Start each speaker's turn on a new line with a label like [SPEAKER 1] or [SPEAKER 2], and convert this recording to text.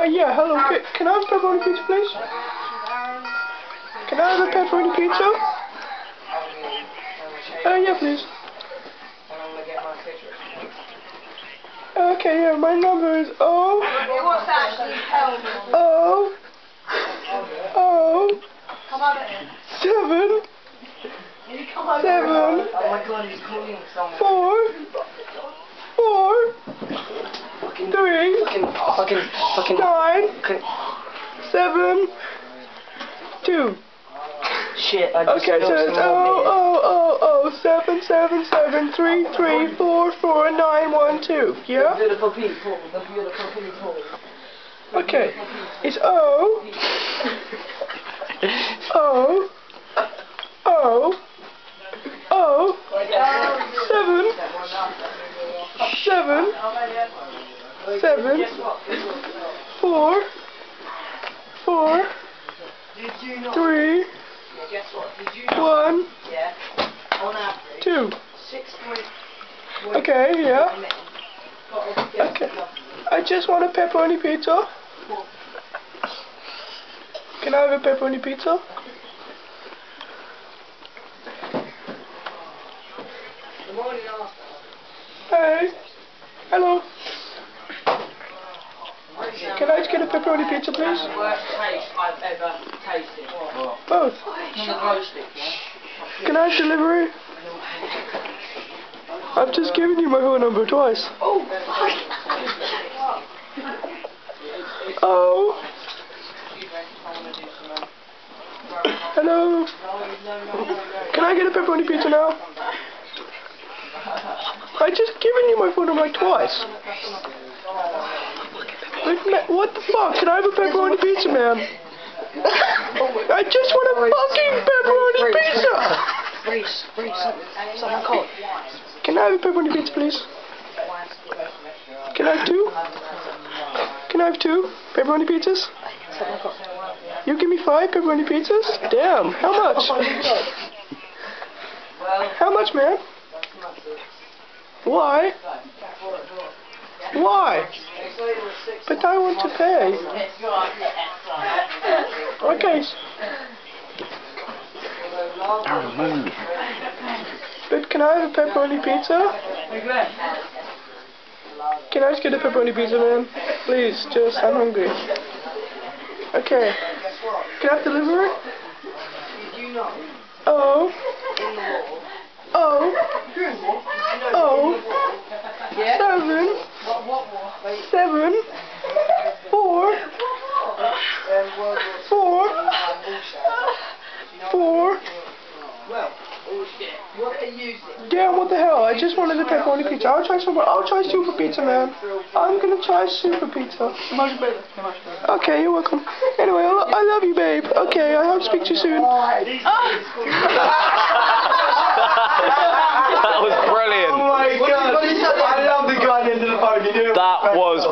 [SPEAKER 1] Yeah, hello. Can I have a pepperoni pizza, please? Can I have a pepperoni pizza? Yeah, please. Okay, yeah, my number is O. Seven. 4, 3, 9, 7, 2.
[SPEAKER 2] Shit, I just
[SPEAKER 1] Okay, so it's 7, 7, 7, 3, 3, 4, 4, 9, 1, 2. Yeah?
[SPEAKER 2] The beautiful people. The beautiful people.
[SPEAKER 1] Okay. It's O. 7, 4, 3, 1, 2. Okay, yeah. Okay. I just want a pepperoni pizza. Can I have a pepperoni pizza? Hey. Hello. Can I just get a pepperoni pizza, please?
[SPEAKER 2] Worst taste I've ever tasted.
[SPEAKER 1] Both. Can I have delivery? I've just given you my phone number twice. Oh. Hello. Can I get a pepperoni pizza now? I just given you my phone number like twice. What the fuck? Can I have a pepperoni pizza, man? I just want a fucking pepperoni pizza!
[SPEAKER 2] Someone call.
[SPEAKER 1] Can I have a pepperoni pizza, please? Can I have 2? Can I have 2 pepperoni pizzas? You give me 5 pepperoni pizzas? Damn, how much? How much, man? Why? Why? But I want to pay. Okay. But can I have a pepperoni pizza? Can I just get a pepperoni pizza, man? Please, I'm hungry. Okay. Can I have delivery? Oh. 7, 4, 4. Damn, what the hell? I just wanted a pepperoni pizza. I'll try super pizza, man. I'm gonna try super pizza.
[SPEAKER 2] Much better.
[SPEAKER 1] Okay, you're welcome. Anyway, I love you, babe. Okay, I hope to speak to you soon.
[SPEAKER 3] That was brilliant.
[SPEAKER 4] Oh my god. I love the guy at the end of the phone. You knew it.
[SPEAKER 3] That was